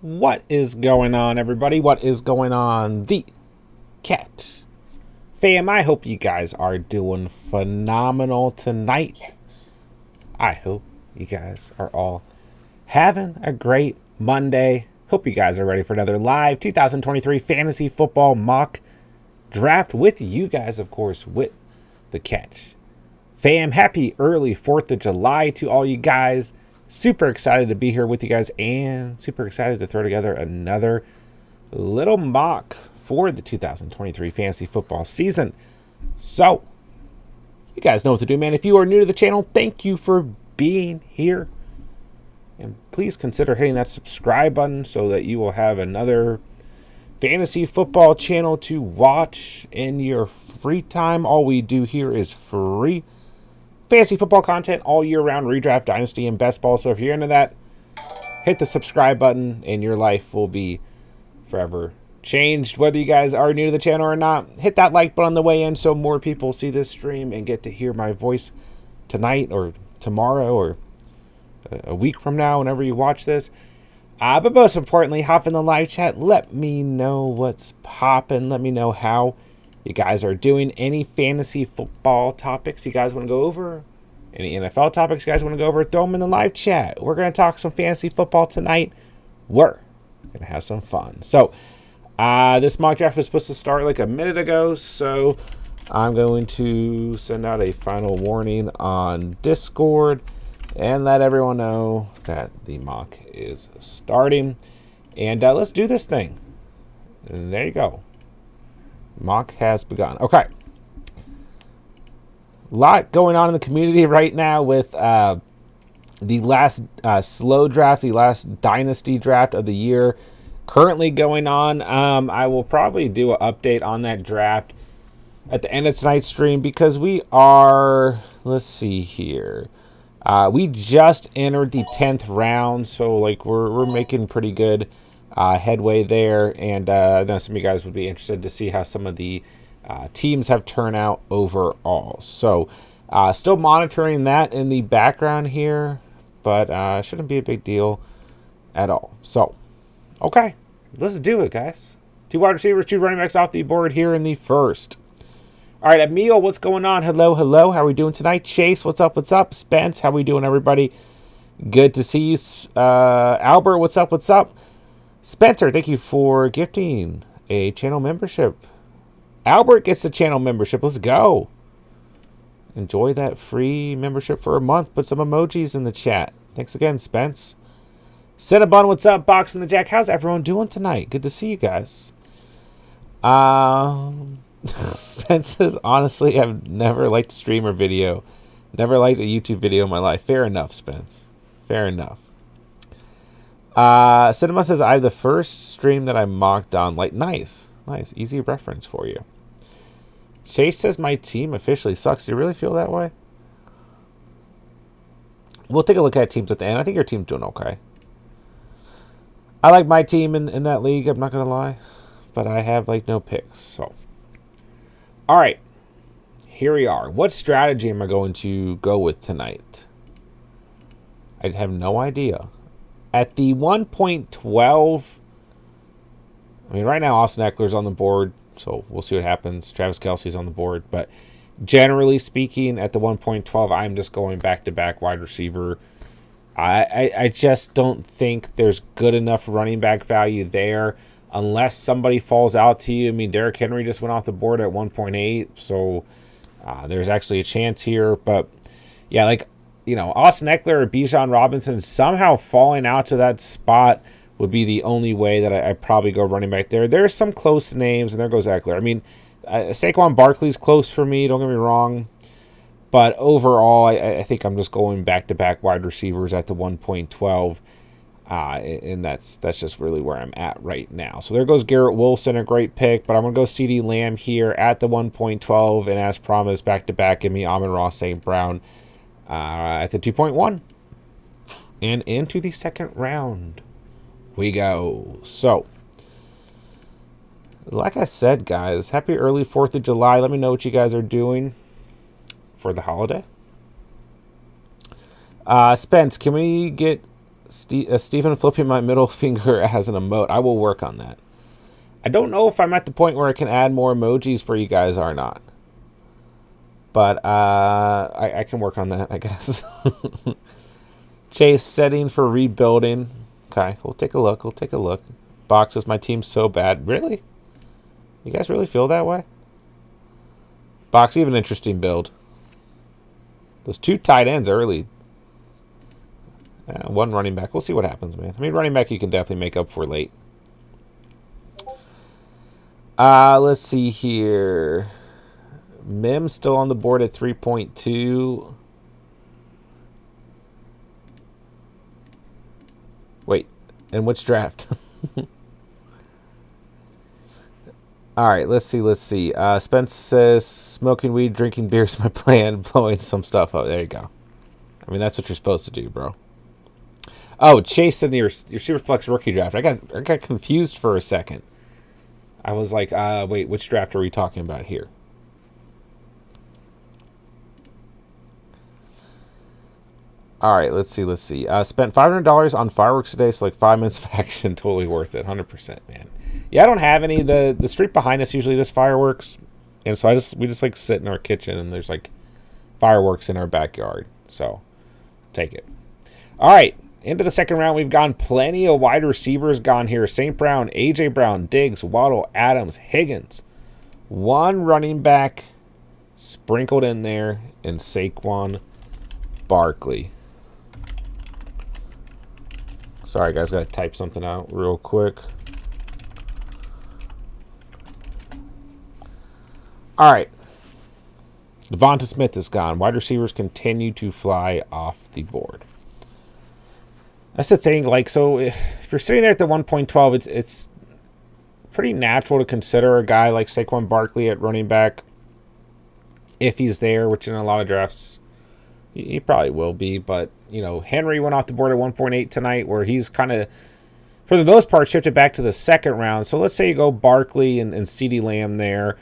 What is going on, everybody? What is going on? The Catch fam, I hope you guys are doing phenomenal tonight. I hope you guys are all having a great Monday. Hope you guys are ready for another live 2023 fantasy football mock draft with you guys, of course, with the Catch fam. Happy early 4th of July to all you guys. Super excited to be here with you guys and super excited to throw together another little mock for the 2023 fantasy football season. So, you guys know what to do, man. If you are new to the channel, thank you for being here. And please consider hitting that subscribe button so that you will have another fantasy football channel to watch in your free time. All we do here is free fantasy football content all year round, redraft, dynasty, and best ball. So if you're into that, hit the subscribe button and your life will be forever changed. Whether you guys are new to the channel or not, hit that like button on the way in so more people see this stream and get to hear my voice tonight or tomorrow or a week from now whenever you watch this. But most importantly, hop in the live chat. Let me know what's popping. Let me know how you guys are doing. Any fantasy football topics you guys want to go over? Any NFL topics you guys want to go over? Throw them in the live chat. We're going to talk some fantasy football tonight. We're going to have some fun. So, this mock draft was supposed to start like a minute ago, so I'm going to send out a final warning on Discord and let everyone know that the mock is starting. And let's do this thing. And there you go. Mock has begun. Okay. A lot going on in the community right now with the last slow draft, the last dynasty draft of the year currently going on. I will probably do an update on that draft at the end of tonight's stream because we are, let's see here. We just entered the 10th round, so like we're making pretty good headway there, and I know some of you guys would be interested to see how some of the teams have turned out overall. So still monitoring that in the background here, but shouldn't be a big deal at all. So okay, let's do it, guys. 2 wide receivers, 2 running backs off the board here in the first. All right, Emil, what's going on? Hello, hello. How are we doing tonight? Chase, what's up? What's up? Spence, how we doing, everybody? Good to see you. Albert, what's up? What's up? Spencer, thank you for gifting a channel membership. Albert gets the channel membership. Let's go. Enjoy that free membership for a month. Put some emojis in the chat. Thanks again, Spence. Cinnabon, what's up? Box and the Jack, how's everyone doing tonight? Good to see you guys. Spence says, honestly, I've never liked stream or video. Never liked a YouTube video in my life. Fair enough, Spence. Fair enough. Cinema says, I have the first stream that I mocked on. Like, nice. Nice. Easy reference for you. Chase says, my team officially sucks. Do you really feel that way? We'll take a look at teams at the end. I think your team's doing okay. I like my team in that league, I'm not going to lie. But I have, like, no picks, so. All right. Here we are. What strategy am I going to go with tonight? I have no idea. At the 1.12, I mean, right now, Austin Eckler's on the board, so we'll see what happens. Travis Kelce's on the board, but generally speaking, at the 1.12, I'm just going back-to-back wide receiver. I just don't think there's good enough running back value there unless somebody falls out to you. I mean, Derrick Henry just went off the board at 1.8, so there's actually a chance here. But, yeah, like, you know, Austin Eckler or Bijan Robinson somehow falling out to that spot would be the only way that I'd probably go running back there. There's some close names, and there goes Eckler. I mean, Saquon Barkley's close for me, don't get me wrong. But overall, I think I'm just going back-to-back wide receivers at the 1.12. And that's just really where I'm at right now. So there goes Garrett Wilson, a great pick. But I'm going to go CeeDee Lamb here at the 1.12. And as promised, back-to-back, give me Amon-Ra St. Brown at the 2.1. And into the second round we go. So, like I said, guys, happy early 4th of July. Let me know what you guys are doing for the holiday. Spence, can we get Stephen flipping my middle finger as an emote. I will work on that. I don't know if I'm at the point where I can add more emojis for you guys or not. But I can work on that, I guess. Chase, setting for rebuilding. Okay, we'll take a look. We'll take a look. Boxes, my team's so bad. Really? You guys really feel that way? Box, you have an interesting build. Those 2 tight ends early. 1 running back. We'll see what happens, man. I mean, running back you can definitely make up for late. Let's see here. Mim still on the board at 3.2. Wait, in which draft? All right, let's see. Spence says, smoking weed, drinking beer is my plan, blowing some stuff up. There you go. I mean, that's what you're supposed to do, bro. Oh, Chase in your Superflex rookie draft. I got confused for a second. I was like, wait, which draft are we talking about here? All right, let's see. Spent $500 on fireworks today, so like 5 minutes of action, totally worth it, 100%, man. Yeah, I don't have any. The street behind us usually does fireworks, and so we just like sit in our kitchen and there's like fireworks in our backyard. So take it. All right, into the second round, we've gone plenty of wide receivers gone here. St. Brown, A.J. Brown, Diggs, Waddle, Adams, Higgins. 1 running back sprinkled in there, and Saquon Barkley. Sorry, guys, got to type something out real quick. All right. Devonta Smith is gone. Wide receivers continue to fly off the board. That's the thing. Like, so if you're sitting there at the 1.12, it's pretty natural to consider a guy like Saquon Barkley at running back if he's there, which in a lot of drafts he probably will be. But, you know, Henry went off the board at 1.8 tonight, where he's kind of, for the most part, shifted back to the second round. So let's say you go Barkley and CeeDee Lamb there,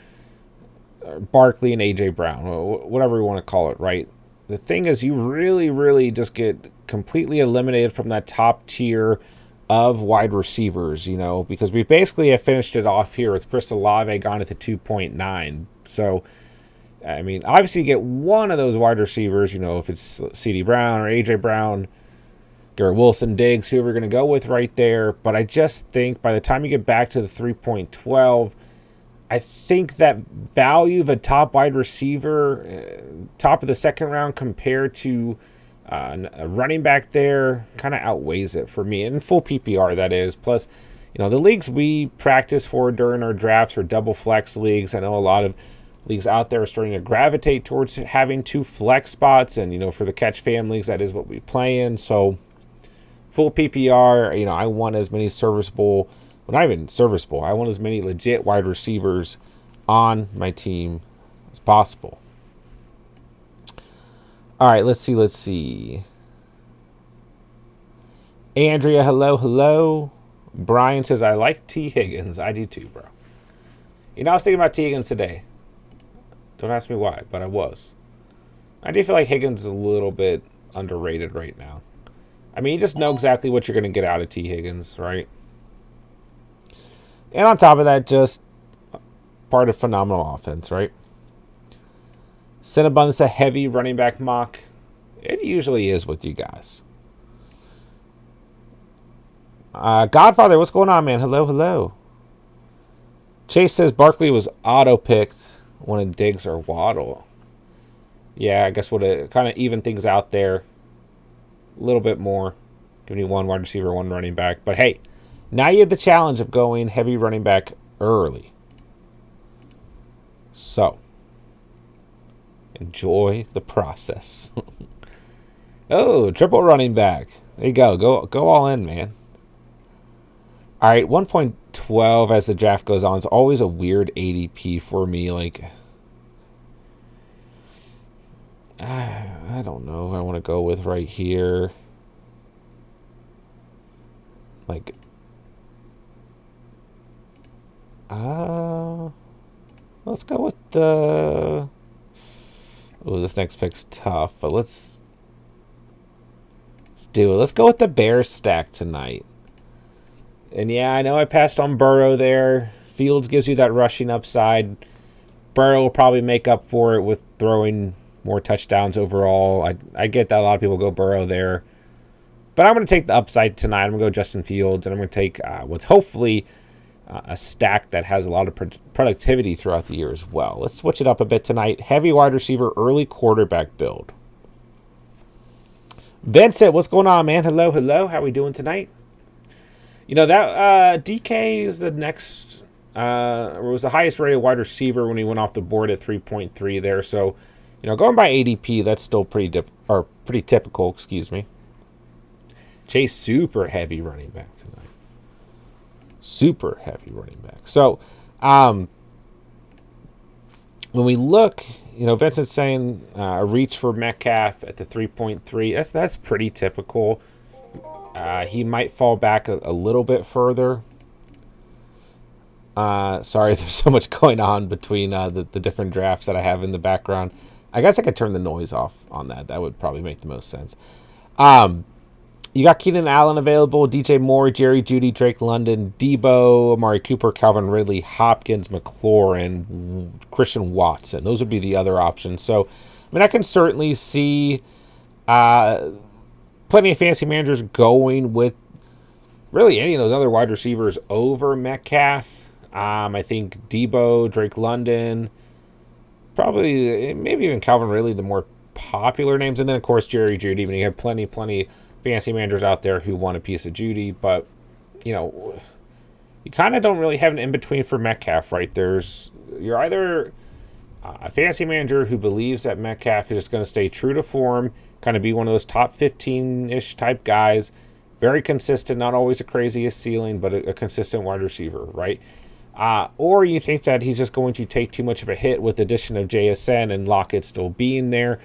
Barkley and A.J. Brown, whatever you want to call it, right? The thing is, you really, really just get completely eliminated from that top tier of wide receivers, you know, because we basically have finished it off here with Chris Olave gone at the 2.9. So, I mean, obviously you get one of those wide receivers, you know, if it's CeeDee Brown or A.J. Brown, Garrett Wilson, Diggs, whoever you're going to go with right there. But I just think by the time you get back to the 3.12, I think that value of a top wide receiver, top of the second round compared to a running back there, kind of outweighs it for me. In full PPR, that is. Plus, you know, the leagues we practice for during our drafts are double flex leagues. I know a lot of leagues out there are starting to gravitate towards having 2 flex spots. And, you know, for the catch fam leagues, that is what we play in. So, full PPR, you know, I want as many serviceable... Well, not even serviceable. I want as many legit wide receivers on my team as possible. All right, let's see. Andrea, hello. Brian says, I like T. Higgins. I do too, bro. You know, I was thinking about T. Higgins today. Don't ask me why, but I was. I do feel like Higgins is a little bit underrated right now. I mean, you just know exactly what you're going to get out of T. Higgins, right? And on top of that, just part of phenomenal offense, right? Cinnabon's a heavy running back mock. It usually is with you guys. Godfather, what's going on, man? Hello. Chase says Barkley was auto-picked when Diggs or Waddle. Yeah, I guess would kind of even things out there a little bit more. Give me 1 wide receiver, 1 running back. But hey, now you have the challenge of going heavy running back early. So, enjoy the process. Oh, triple running back. There you go. Go all in, man. All right, 1.12 as the draft goes on is always a weird ADP for me. Like, I don't know who I want to go with right here. Like, let's go with the... Oh, this next pick's tough, but let's Let's do it. Let's go with the Bears stack tonight. And yeah, I know I passed on Burrow there. Fields gives you that rushing upside. Burrow will probably make up for it with throwing more touchdowns overall. I get that a lot of people go Burrow there. But I'm going to take the upside tonight. I'm going to go Justin Fields, and I'm going to take what's hopefully a stack that has a lot of productivity throughout the year as well. Let's switch it up a bit tonight. Heavy wide receiver, early quarterback build. Vincent, what's going on, man? Hello, hello. How we doing tonight? You know, that DK is the next, was the highest rated wide receiver when he went off the board at 3.3 there. So, you know, going by ADP, that's still pretty typical, excuse me. Chase, super heavy running back tonight. Super heavy running back. So, when we look, you know, Vincent's saying a reach for Metcalf at the 3.3. That's pretty typical. He might fall back a little bit further. Sorry, there's so much going on between the different drafts that I have in the background. I guess I could turn the noise off on that. That would probably make the most sense. You got Keenan Allen available, DJ Moore, Jerry Jeudy, Drake London, Debo, Amari Cooper, Calvin Ridley, Hopkins, McLaurin, Christian Watson. Those would be the other options. So, I mean, I can certainly see plenty of fantasy managers going with really any of those other wide receivers over Metcalf. I think Debo, Drake London, probably maybe even Calvin Ridley, the more popular names. And then, of course, Jerry Jeudy. I mean, you have plenty fantasy managers out there who want a piece of Jeudy, but you know, you kind of don't really have an in-between for Metcalf, right? You're either a fantasy manager who believes that Metcalf is just going to stay true to form, kind of be one of those top 15-ish type guys, very consistent, not always the craziest ceiling, but a consistent wide receiver, right? Or you think that he's just going to take too much of a hit with the addition of JSN and Lockett still being there.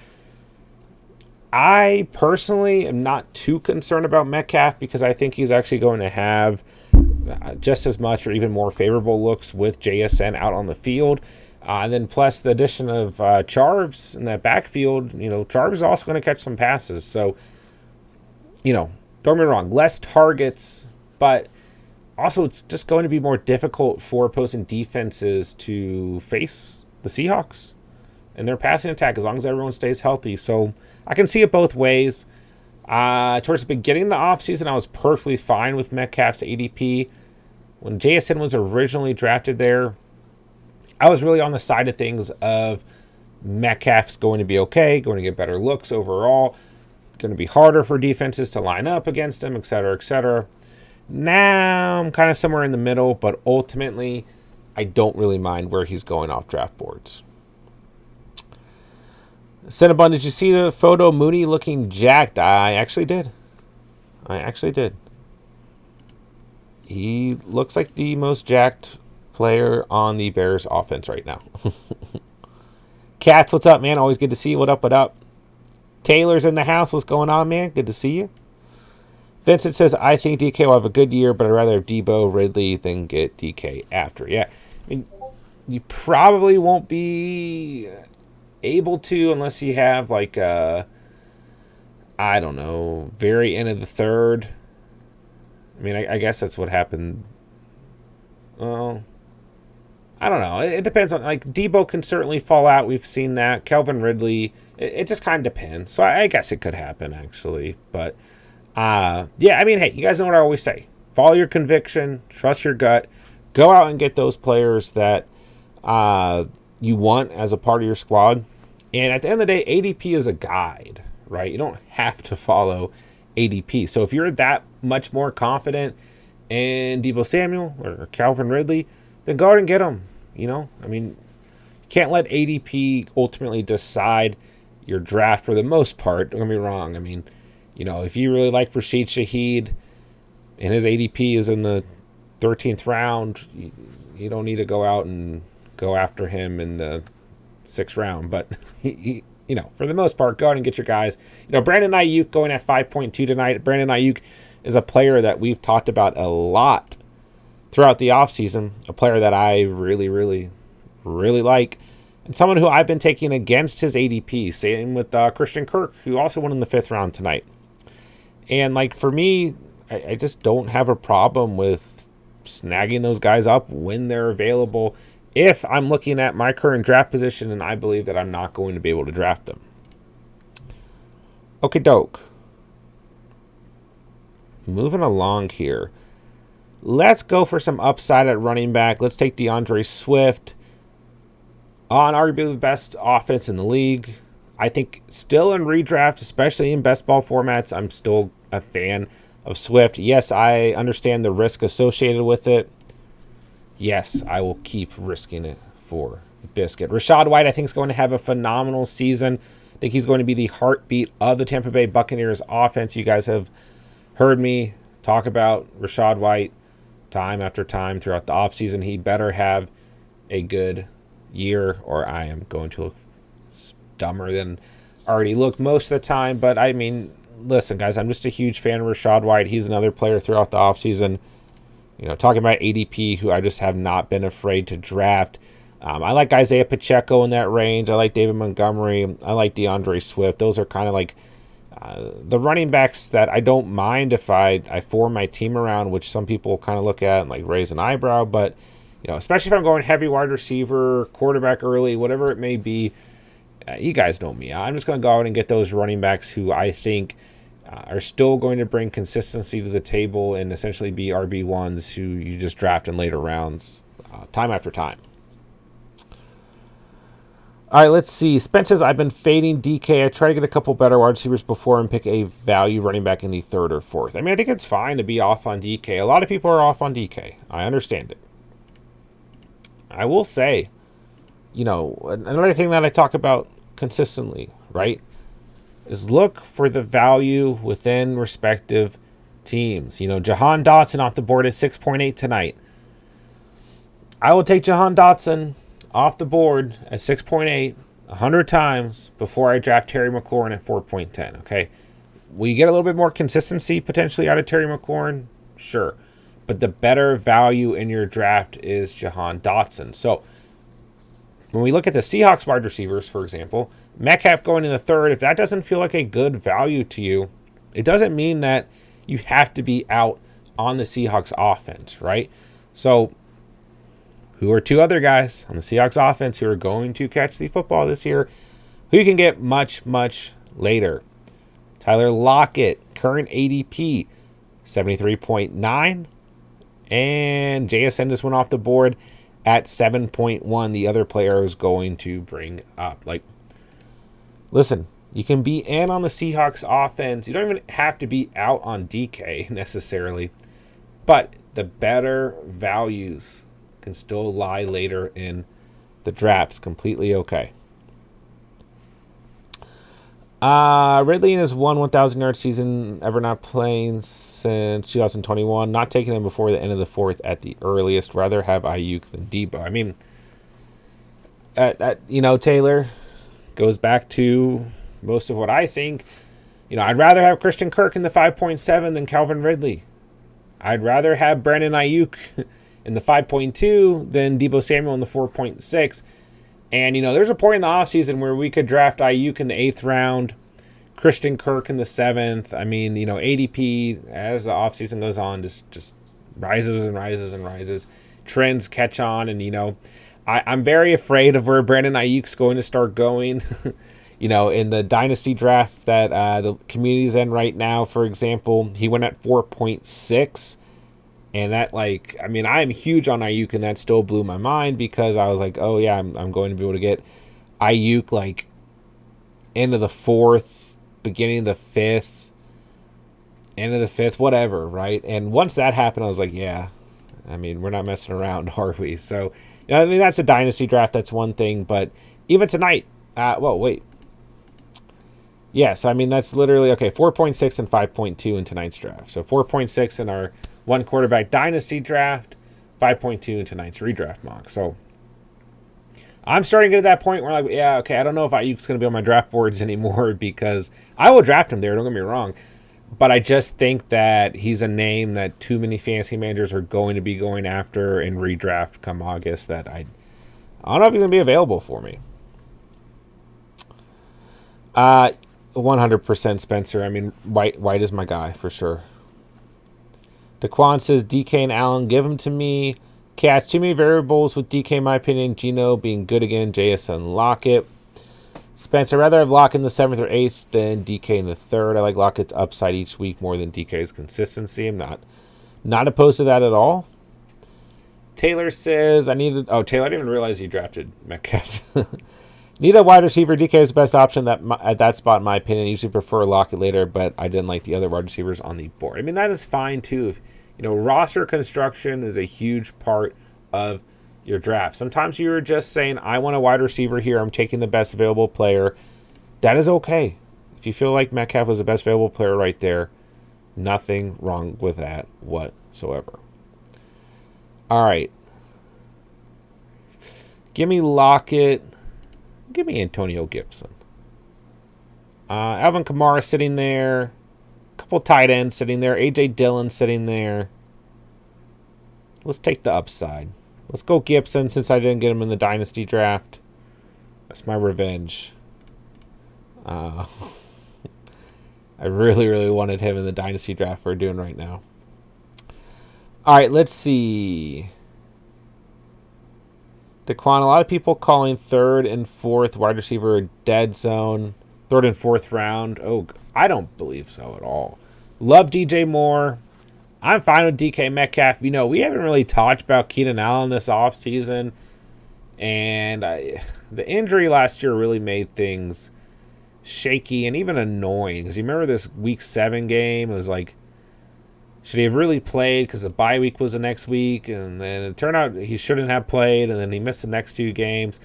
I personally am not too concerned about Metcalf because I think he's actually going to have just as much or even more favorable looks with JSN out on the field. And then plus the addition of Charbs in that backfield, you know, Charbs is also going to catch some passes. So, you know, don't get me wrong, less targets, but also it's just going to be more difficult for opposing defenses to face the Seahawks and their passing attack as long as everyone stays healthy. So I can see it both ways. Towards the beginning of the offseason, I was perfectly fine with Metcalf's ADP. When JSN was originally drafted there, I was really on the side of things of Metcalf's going to be okay, going to get better looks overall, going to be harder for defenses to line up against him, et cetera, et cetera. Now I'm kind of somewhere in the middle, but ultimately I don't really mind where he's going off draft boards. Cinnabon, did you see the photo Mooney looking jacked? I actually did. He looks like the most jacked player on the Bears offense right now. Cats, what's up, man? Always good to see you. What up? Taylor's in the house. What's going on, man? Good to see you. Vincent says, I think DK will have a good year, but I'd rather have Debo, Ridley than get DK after. Yeah, I mean, you probably won't be able to unless you have like I don't know, very end of the third. I mean, I guess that's what happened. Well, I don't know. It depends on, like, Debo can certainly fall out. We've seen that. Calvin Ridley, it just kind of depends. So I guess it could happen, actually. But, yeah, I mean, hey, you guys know what I always say. Follow your conviction. Trust your gut. Go out and get those players that you want as a part of your squad. And at the end of the day, ADP is a guide, right? You don't have to follow ADP. So if you're that much more confident in Deebo Samuel or Calvin Ridley, then go out and get them. You know, I mean, you can't let ADP ultimately decide your draft for the most part. Don't get me wrong. I mean, you know, if you really like Rashid Shaheed and his ADP is in the 13th round, you don't need to go out and go after him in the 6th round. But, you know, for the most part, go out and get your guys. You know, Brandon Ayuk going at 5.2 tonight. Brandon Ayuk is a player that we've talked about a lot throughout the offseason, a player that I really, really, really like, and someone who I've been taking against his ADP. Same with Christian Kirk, who also went in the 5th round tonight. And, like, for me, I just don't have a problem with snagging those guys up when they're available if I'm looking at my current draft position and I believe that I'm not going to be able to draft them. Okay, doke. Moving along here. Let's go for some upside at running back. Let's take DeAndre Swift. On arguably the best offense in the league. I think still in redraft, especially in best ball formats, I'm still a fan of Swift. Yes, I understand the risk associated with it. Yes, I will keep risking it for the biscuit. Rachaad White, I think, is going to have a phenomenal season. I think he's going to be the heartbeat of the Tampa Bay Buccaneers offense. You guys have heard me talk about Rachaad White time after time throughout the offseason. He better have a good year or I am going to look dumber than already look most of the time. But I mean, listen, guys, I'm just a huge fan of Rachaad White. He's another player throughout the offseason. You know, talking about ADP, who I just have not been afraid to draft. I like Isaiah Pacheco in that range. I like David Montgomery. I like DeAndre Swift. Those are kind of like the running backs that I don't mind if I form my team around, which some people kind of look at and like raise an eyebrow. But, you know, especially if I'm going heavy wide receiver, quarterback early, whatever it may be, you guys know me. I'm just going to go out and get those running backs who I think are still going to bring consistency to the table and essentially be RB1s who you just draft in later rounds time after time. All right, let's see. Spence says, I've been fading DK. I try to get a couple better wide receivers before and pick a value running back in the third or fourth. I mean, I think it's fine to be off on DK. A lot of people are off on DK. I understand it. I will say, you know, another thing that I talk about consistently, right, is look for the value within respective teams. You know, Jahan Dotson off the board at 6.8 tonight. I will take Jahan Dotson off the board at 6.8 100 times before I draft Terry McLaurin at 4.10, okay? Will you get a little bit more consistency potentially out of Terry McLaurin? Sure. But the better value in your draft is Jahan Dotson. So when we look at the Seahawks wide receivers, for example, Metcalf going in the third, if that doesn't feel like a good value to you, it doesn't mean that you have to be out on the Seahawks offense, right? So who are two other guys on the Seahawks offense who are going to catch the football this year, who you can get much, much later? Tyler Lockett, current ADP, 73.9. And JSN just went off the board at 7.1. The other player I was going to bring up. Like, listen, you can be in on the Seahawks offense. You don't even have to be out on DK necessarily. But the better values can still lie later in the draft. It's completely okay. Ridley in his 1,000-yard season, ever not playing since 2021. Not taking him before the end of the fourth at the earliest. Rather have Ayuk than Debo. I mean, you know, Taylor goes back to most of what I think. You know, I'd rather have Christian Kirk in the 5.7 than Calvin Ridley. I'd rather have Brandon Ayuk in the 5.2 than Debo Samuel in the 4.6. And, you know, there's a point in the offseason where we could draft Ayuk in the 8th round, Christian Kirk in the 7th. I mean, you know, ADP, as the offseason goes on, just rises and rises and rises. Trends catch on, and, you know, I'm very afraid of where Brandon Ayuk's going to start going. You know, in the dynasty draft that the community's in right now, for example, he went at 4.6. And that, like, I mean, I'm huge on Ayuk, and that still blew my mind because I was like, oh, yeah, I'm going to be able to get Ayuk, like, end of the 4th, beginning of the 5th, end of the 5th, whatever, right? And once that happened, I was like, yeah, I mean, we're not messing around, are we? So, you know, I mean, that's a dynasty draft. That's one thing. But even tonight, well, wait. Yes, I mean, that's literally, okay, 4.6 and 5.2 in tonight's draft. So 4.6 in our one quarterback dynasty draft, 5.2 in tonight's redraft mock. So I'm starting to get to that point where, like, yeah, okay, I don't know if Ayuk's going to be on my draft boards anymore because I will draft him there, don't get me wrong. But I just think that he's a name that too many fantasy managers are going to be going after in redraft come August that I don't know if he's going to be available for me. 100% Spencer. I mean, White is my guy for sure. Daquan says DK and Allen, give them to me. Catch too many variables with DK, in my opinion. Gino being good again. JSN Lockett. Spencer, I'd rather have Lockett in the 7th or 8th than DK in the 3rd. I like Lockett's upside each week more than DK's consistency. I'm not opposed to that at all. Taylor says, Taylor, I didn't even realize you drafted Metcalf. Need a wide receiver. DK is the best option at that spot, in my opinion. I usually prefer Lockett later, but I didn't like the other wide receivers on the board. I mean, that is fine, too. Roster construction is a huge part of your draft. Sometimes you're just saying, I want a wide receiver here. I'm taking the best available player. That is okay. If you feel like Metcalf was the best available player right there, nothing wrong with that whatsoever. All right. Give me Lockett. Give me Antonio Gibson. Alvin Kamara sitting there. A couple tight ends sitting there. A.J. Dillon sitting there. Let's take the upside. Let's go Gibson since I didn't get him in the Dynasty draft. That's my revenge. I really, really wanted him in the Dynasty draft we're doing right now. All right, let's see. Daquan, a lot of people calling 3rd and 4th wide receiver a dead zone. 3rd and 4th round. Oh, I don't believe so at all. Love DJ Moore. I'm fine with DK Metcalf. We haven't really talked about Keenan Allen this offseason. And the injury last year really made things shaky and even annoying. Because you remember this Week 7 game? It was like, should he have really played because the bye week was the next week? And then it turned out he shouldn't have played, and then he missed the next 2 games.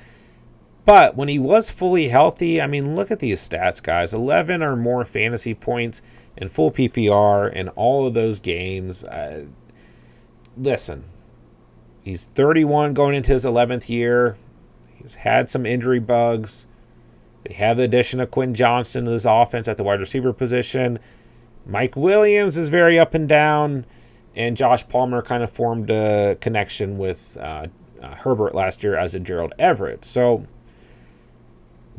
But when he was fully healthy, I mean, look at these stats, guys. 11 or more fantasy points in full PPR in all of those games. Listen, he's 31 going into his 11th year. He's had some injury bugs. They have the addition of Quinn Johnson to this offense at the wide receiver position. Mike Williams is very up and down, and Josh Palmer kind of formed a connection with Herbert last year, as did Gerald Everett. So,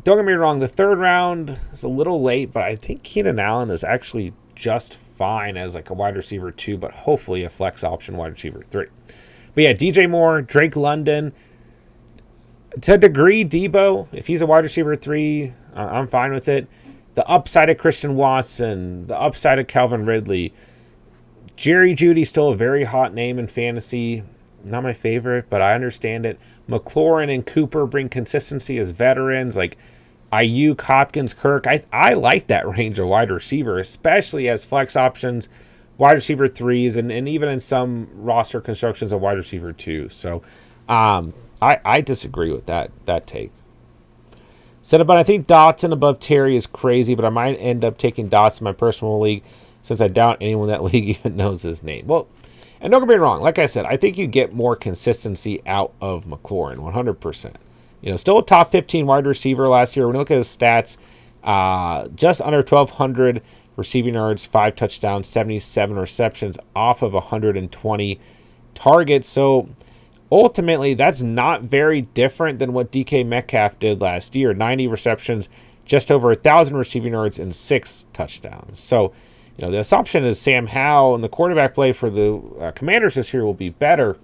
don't get me wrong, the 3rd round is a little late, but I think Keenan Allen is actually just fine as like a wide receiver 2, but hopefully a flex option wide receiver 3. But yeah, DJ Moore, Drake London, to a degree, Debo, if he's a wide receiver 3, I'm fine with it. The upside of Christian Watson, the upside of Calvin Ridley. Jerry Jeudy, still a very hot name in fantasy. Not my favorite, but I understand it. McLaurin and Cooper bring consistency as veterans, like Ayuk, Hopkins, Kirk. I like that range of wide receiver, especially as flex options, wide receiver 3s, and even in some roster constructions, a wide receiver 2. So I disagree with that take. But I think Dotson above Terry is crazy, but I might end up taking Dotson in my personal league since I doubt anyone in that league even knows his name. Well, and don't get me wrong, like I said, I think you get more consistency out of McLaurin, 100%. Still a top 15 wide receiver last year. When you look at his stats, just under 1,200 receiving yards, 5 touchdowns, 77 receptions off of 120 targets. So ultimately, that's not very different than what DK Metcalf did last year. 90 receptions, just over 1,000 receiving yards, and 6 touchdowns. So, the assumption is Sam Howell and the quarterback play for the Commanders this year will be better.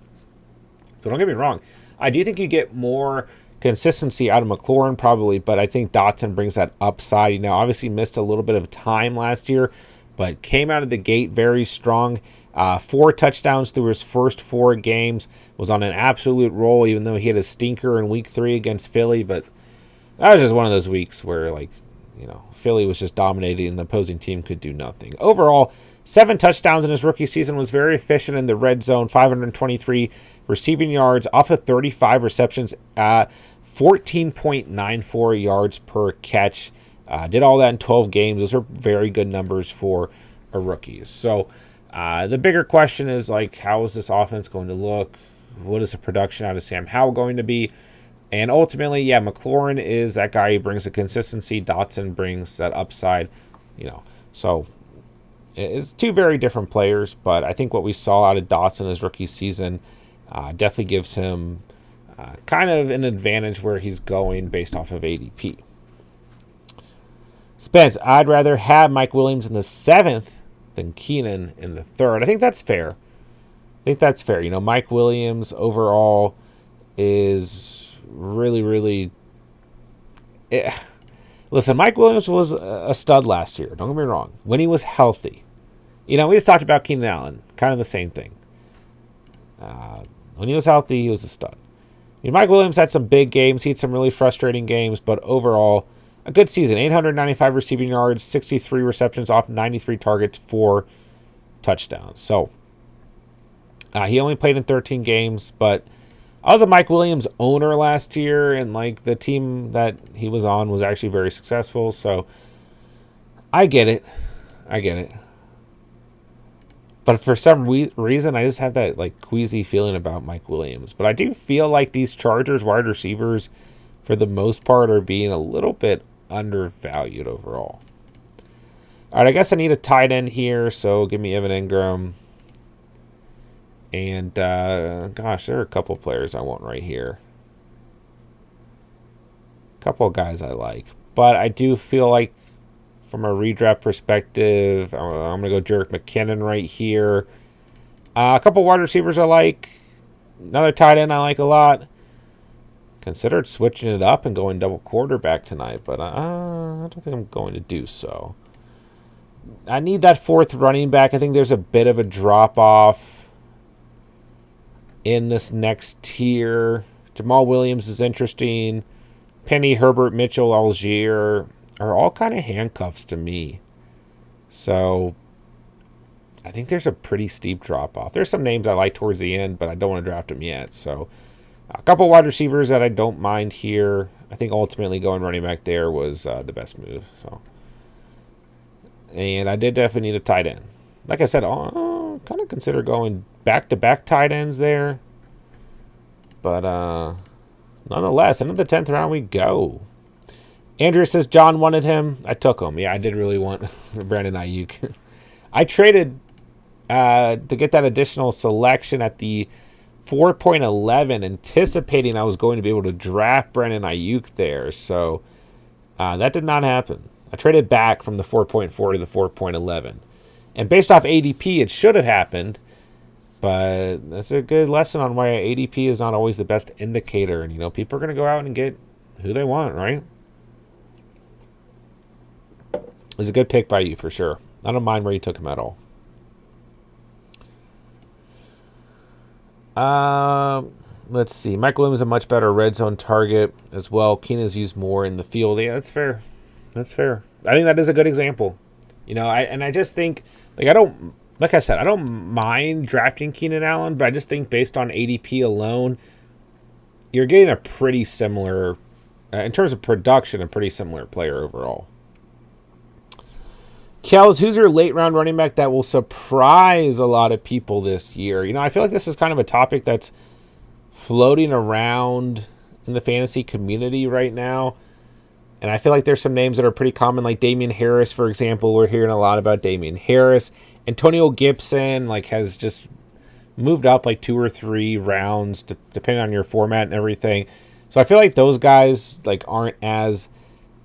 So don't get me wrong. I do think you get more consistency out of McLaurin probably, but I think Dotson brings that upside. Obviously missed a little bit of time last year, but came out of the gate very strong. 4 touchdowns through his first 4 games, was on an absolute roll, even though he had a stinker in week 3 against Philly. But that was just one of those weeks where, Philly was just dominating and the opposing team could do nothing. Overall, 7 touchdowns in his rookie season, was very efficient in the red zone, 523 receiving yards off of 35 receptions, 14.94 yards per catch. Did all that in 12 games. Those are very good numbers for a rookie. So, the bigger question is, how is this offense going to look? What is the production out of Sam Howell going to be? And ultimately, yeah, McLaurin is that guy who brings the consistency. Dotson brings that upside, So it's 2 very different players, but I think what we saw out of Dotson his rookie season definitely gives him kind of an advantage where he's going based off of ADP. Spence, I'd rather have Mike Williams in the 7th than Keenan in the 3rd. I think that's fair. You know, Mike Williams overall is really, really... Listen, Mike Williams was a stud last year. Don't get me wrong. When he was healthy. You know, we just talked about Keenan Allen. Kind of the same thing. When he was healthy, he was a stud. I mean, Mike Williams had some big games. He had some really frustrating games. But overall, a good season. 895 receiving yards, 63 receptions off 93 targets, 4 touchdowns. So, he only played in 13 games. But I was a Mike Williams owner last year. And, like, the team that he was on was actually very successful. So, I get it. But for some reason, I just have that like queasy feeling about Mike Williams. But I do feel like these Chargers wide receivers, for the most part, are being a little bit undervalued overall. All right, I guess I need a tight end here, so give me Evan Ingram. And, gosh, there are a couple players I want right here. A couple of guys I like. But I do feel like, from a redraft perspective, I'm going to go Jerick McKinnon right here. A couple wide receivers I like. Another tight end I like a lot. Considered switching it up and going double quarterback tonight, but I don't think I'm going to do so. I need that 4th running back. I think there's a bit of a drop-off in this next tier. Jamal Williams is interesting. Penny, Herbert, Mitchell, Algier are all kind of handcuffs to me. So I think there's a pretty steep drop-off. There's some names I like towards the end, but I don't want to draft them yet. So a couple wide receivers that I don't mind here. I think ultimately going running back there was the best move. So, and I did definitely need a tight end. Like I said, I'll kind of consider going back-to-back tight ends there. But nonetheless, into the 10th round we go. Andrew says John wanted him. I took him. Yeah, I did really want Brandon Ayuk. I traded to get that additional selection at the 4.11, anticipating I was going to be able to draft Brandon Ayuk there. So that did not happen. I traded back from the 4.4 to the 4.11. And based off ADP, it should have happened. But that's a good lesson on why ADP is not always the best indicator. And, you know, people are going to go out and get who they want, right? It was a good pick by you for sure. I don't mind where you took him at all. Let's see. Mike Williams is a much better red zone target as well. Keenan is used more in the field. Yeah, that's fair. I think that is a good example. You know, I just think, like I said, I don't mind drafting Keenan Allen, but I just think based on ADP alone, you're getting a pretty similar, in terms of production, a pretty similar player overall. Kels, who's your late round running back that will surprise a lot of people this year? You know, I feel like this is kind of a topic that's floating around in the fantasy community right now. And I feel like there's some names that are pretty common, like Damian Harris, for example. We're hearing a lot about Damian Harris. Antonio Gibson, like, has just moved up like 2 or 3 rounds, depending on your format and everything. So I feel like those guys, like, aren't as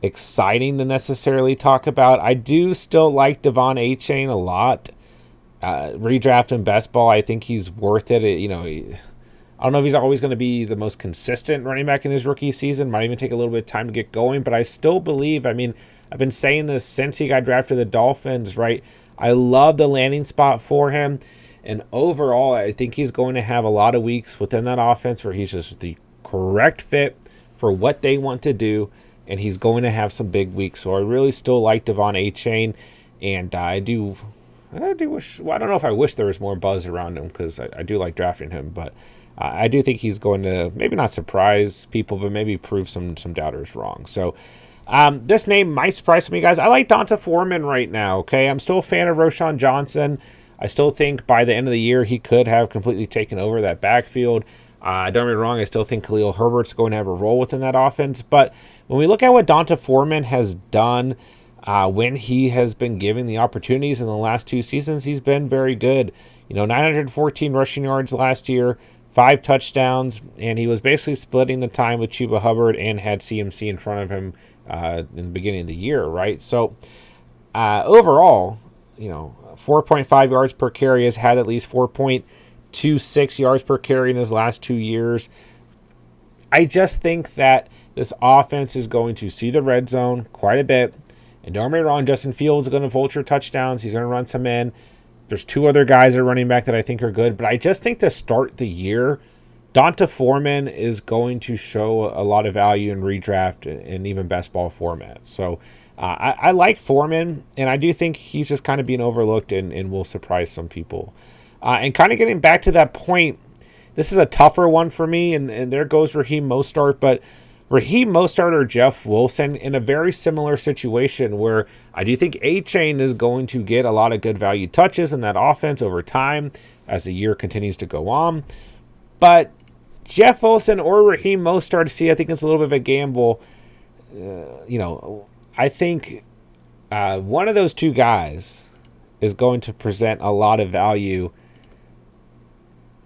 exciting to necessarily talk about. I do still like Devon Achane a lot. Redraft him best ball. I think he's worth it. You know, I don't know if he's always going to be the most consistent running back in his rookie season. Might even take a little bit of time to get going, but I still believe, I mean, I've been saying this since he got drafted to the Dolphins, right? I love the landing spot for him. And overall, I think he's going to have a lot of weeks within that offense where he's just the correct fit for what they want to do. And he's going to have some big weeks. So I really still like Devon Achane. And I do wish, well, I don't know if I wish there was more buzz around him, because I do like drafting him. But I do think he's going to maybe not surprise people, but maybe prove some doubters wrong. So this name might surprise some of you guys. I like Donta Foreman right now, okay? I'm still a fan of Roschon Johnson. I still think by the end of the year he could have completely taken over that backfield. Don't get me wrong, I still think Khalil Herbert's going to have a role within that offense. But when we look at what Donta Foreman has done when he has been given the opportunities in the last 2 seasons, he's been very good. You know, 914 rushing yards last year, 5 touchdowns, and he was basically splitting the time with Chuba Hubbard and had CMC in front of him in the beginning of the year, right? So overall, 4.5 yards per carry, has had at least 4.26 yards per carry in his last 2 years. I just think that this offense is going to see the red zone quite a bit. And don't get me wrong, Justin Fields is going to vulture touchdowns. He's going to run some in. There's 2 other guys at running back that I think are good. But I just think to start the year, Donta Foreman is going to show a lot of value in redraft and even best ball formats. So I like Foreman, and I do think he's just kind of being overlooked and will surprise some people. And kind of getting back to that point, this is a tougher one for me, and there goes Raheem Mostert. But Raheem Mostert or Jeff Wilson in a very similar situation where I do think A-Chain is going to get a lot of good value touches in that offense over time as the year continues to go on. But Jeff Wilson or Raheem Mostert, I think it's a little bit of a gamble. I think one of those 2 guys is going to present a lot of value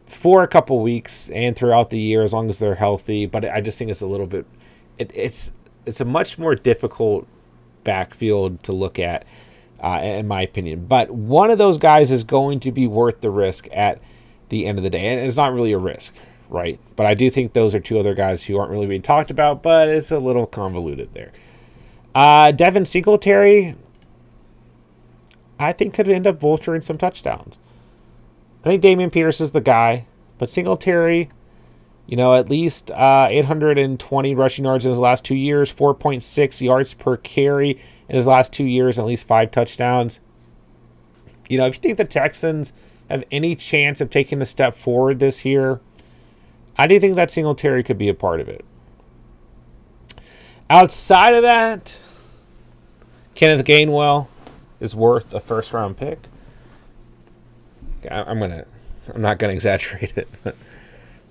for a couple weeks and throughout the year as long as they're healthy. But I just think it's a little bit it's a much more difficult backfield to look at in my opinion. But one of those guys is going to be worth the risk at the end of the day, and it's not really a risk, right? But I do think those are 2 other guys who aren't really being talked about, but it's a little convoluted there. Devin Singletary, I think, could end up vulturing some touchdowns. I think Dameon Pierce is the guy, but Singletary, at least 820 rushing yards in his last 2 years, 4.6 yards per carry in his last 2 years, and at least 5 touchdowns. If you think the Texans have any chance of taking a step forward this year, I do think that Singletary could be a part of it. Outside of that, Kenneth Gainwell is worth a first-round pick. I'm not gonna exaggerate it, but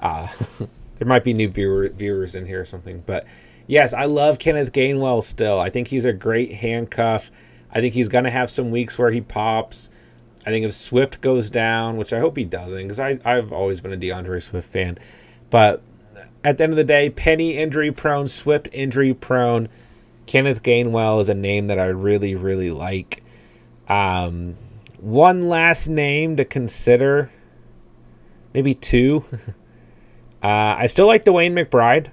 there might be new viewers in here or something. But yes, I love Kenneth Gainwell still. I think he's a great handcuff. I think he's gonna have some weeks where he pops. I think if Swift goes down, which I hope he doesn't, because I've always been a DeAndre Swift fan, but at the end of the day, Penny injury prone, Swift injury prone. Kenneth Gainwell is a name that I really, really like. One last name to consider, maybe 2. I still like Dwayne McBride.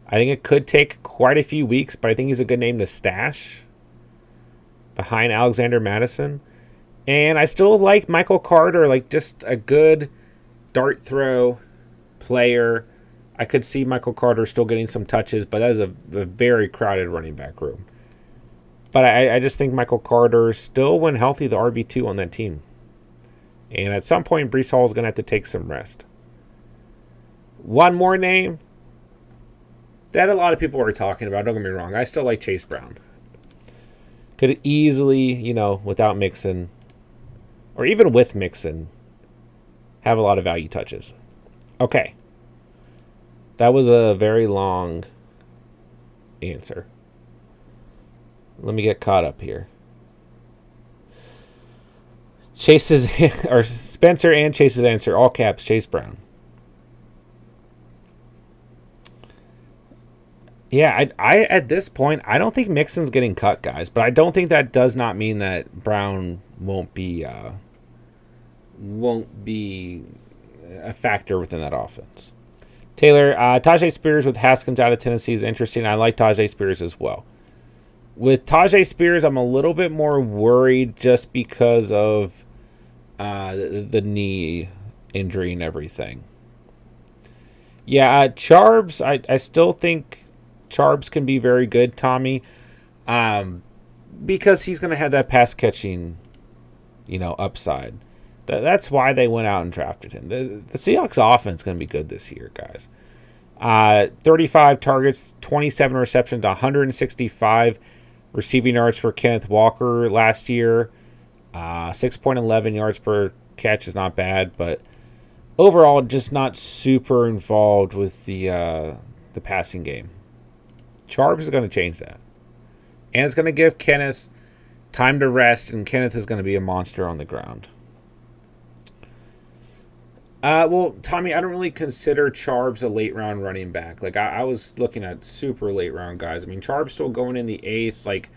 I think it could take quite a few weeks, but I think he's a good name to stash behind Alexander Madison. And I still like Michael Carter, like just a good dart throw player. I could see Michael Carter still getting some touches, but that is a very crowded running back room. But I just think Michael Carter still, when healthy, the RB2 on that team. And at some point, Breece Hall is going to have to take some rest. One more name that a lot of people are talking about. Don't get me wrong. I still like Chase Brown. Could easily, without Mixon, or even with Mixon, have a lot of value touches. Okay. That was a very long answer. Let me get caught up here. Chase's or Spencer and Chase's answer, all caps, Chase Brown. Yeah, I at this point, I don't think Mixon's getting cut, guys, but I don't think that does not mean that Brown won't be a factor within that offense. Taylor, Tajay Spears with Haskins out of Tennessee is interesting. I like Tajay Spears as well. With Tajay Spears, I'm a little bit more worried just because of the knee injury and everything. Yeah, Charbs, I still think Charbs can be very good, Tommy, because he's going to have that pass catching, upside. That's why they went out and drafted him. The Seahawks offense is going to be good this year, guys. 35 targets, 27 receptions, 165 receiving yards for Kenneth Walker last year. 6.11 yards per catch is not bad, but overall just not super involved with the passing game. Charbs is going to change that. And it's going to give Kenneth time to rest, and Kenneth is going to be a monster on the ground. Well, Tommy, I don't really consider Charbs a late round running back. Like I was looking at super late round guys. I mean, Charb's still going in the eighth. Like,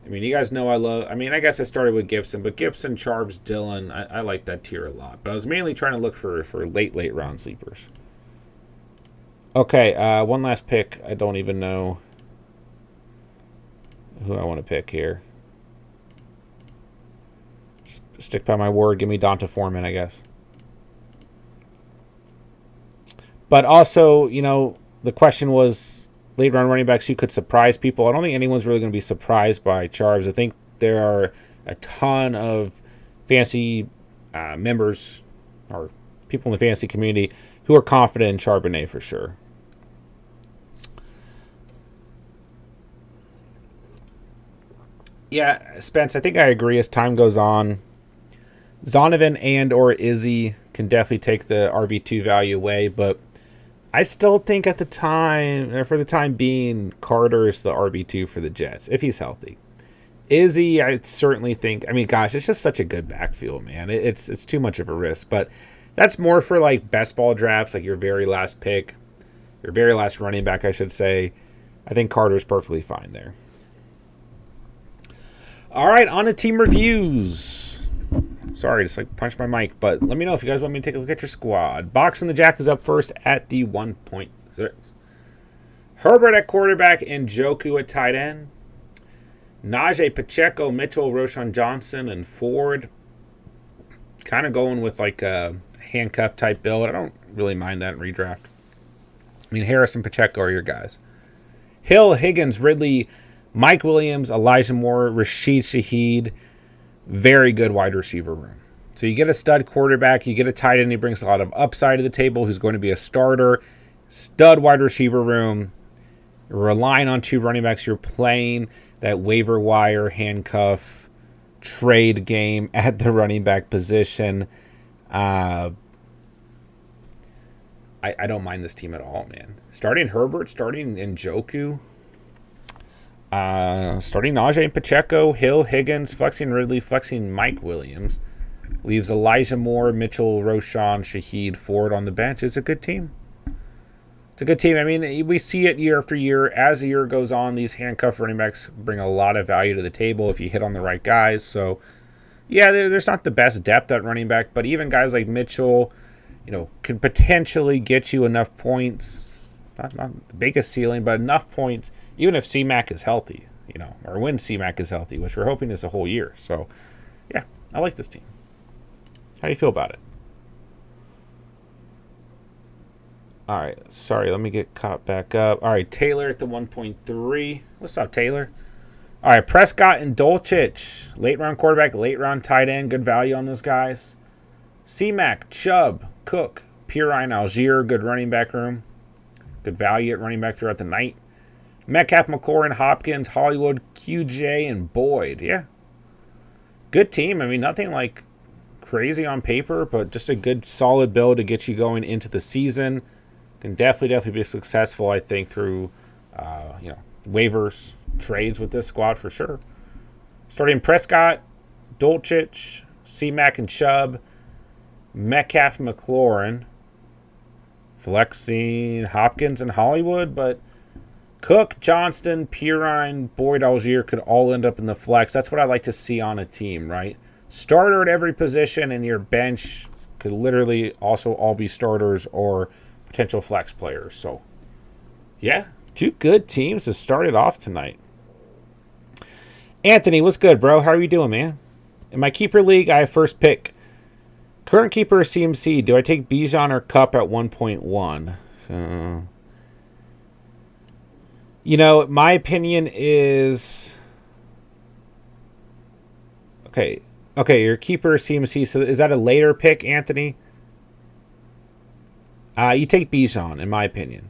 I mean, you guys know I love. I mean, I guess I started with Gibson, but Gibson, Charbs, Dillon, I like that tier a lot. But I was mainly trying to look for late round sleepers. Okay, one last pick. I don't even know who I want to pick here. Stick by my word. Give me Donta Foreman, I guess. But also, you know, the question was late round running backs who could surprise people. I don't think anyone's really going to be surprised by Charbs. I think there are a ton of fantasy members or people in the fantasy community who are confident in Charbonnet for sure. Yeah, Spence, I think I agree as time goes on. Zonovan and or Izzy can definitely take the RB2 value away, but I still think at the time, or for the time being, Carter is the RB2 for the Jets, if he's healthy. Izzy, I certainly think, I mean, gosh, it's just such a good backfield, man. It's too much of a risk, but that's more for like best ball drafts, like your very last pick, your very last running back, I should say. I think Carter's perfectly fine there. All right, on to team reviews. Sorry, just like punched my mic, but let me know if you guys want me to take a look at your squad. Box and the Jack is up first at the 1.6. Herbert at quarterback and Njoku at tight end. Najee, Pacheco, Mitchell, Roshan Johnson, and Ford. Kind of going with like a handcuff type build. I don't really mind that in redraft. I mean, Harris and Pacheco are your guys. Hill, Higgins, Ridley, Mike Williams, Elijah Moore, Rashid Shaheed. Very good wide receiver room. So you get a stud quarterback, you get a tight end, he brings a lot of upside to the table, who's going to be a starter. Stud wide receiver room. You're relying on two running backs. You're playing that waiver wire handcuff trade game at the running back position. I don't mind this team at all, man. Starting Herbert, starting Njoku, starting Najee and Pacheco, Hill, Higgins, flexing Ridley, flexing Mike Williams. Leaves Elijah Moore, Mitchell, Roshan, Shaheed, Ford on the bench. It's a good team. It's a good team. I mean, we see it year after year. As the year goes on, these handcuff running backs bring a lot of value to the table if you hit on the right guys. So, yeah, there's not the best depth at running back, but even guys like Mitchell, you know, can potentially get you enough points. Not the biggest ceiling, but enough points, even if C-Mac is healthy, you know, or when C-Mac is healthy, which we're hoping is a whole year. So, yeah, I like this team. How do you feel about it? All right, sorry, let me get caught back up. All right, Taylor at the 1.3. What's up, Taylor? All right, Prescott and Dolchich. Late round quarterback, late round tight end. Good value on those guys. C-Mac, Chubb, Cook, Pirine, Algier. Good running back room. Good value at running back throughout the night. Metcalf, McLaurin, Hopkins, Hollywood, QJ, and Boyd. Yeah. Good team. I mean, nothing like crazy on paper, but just a good, solid build to get you going into the season. Can definitely be successful, I think, through, waivers, trades with this squad for sure. Starting Prescott, Dolchich, C-Mac and Chubb, Metcalf, McLaurin, flexing Hopkins and Hollywood, but Cook, Johnston, Pirine, Boyd, Algier could all end up in the flex. That's what I like to see on a team, right? Starter at every position, and your bench could literally also all be starters or potential flex players. So, yeah, two good teams to start it off tonight. Anthony, what's good, bro? How are you doing, man? In my keeper league, I have first pick. Current keeper is CMC. Do I take Bijan or Cup at 1.1? My opinion is... Okay, your keeper is CMC. So is that a later pick, Anthony? You take Bijan, in my opinion.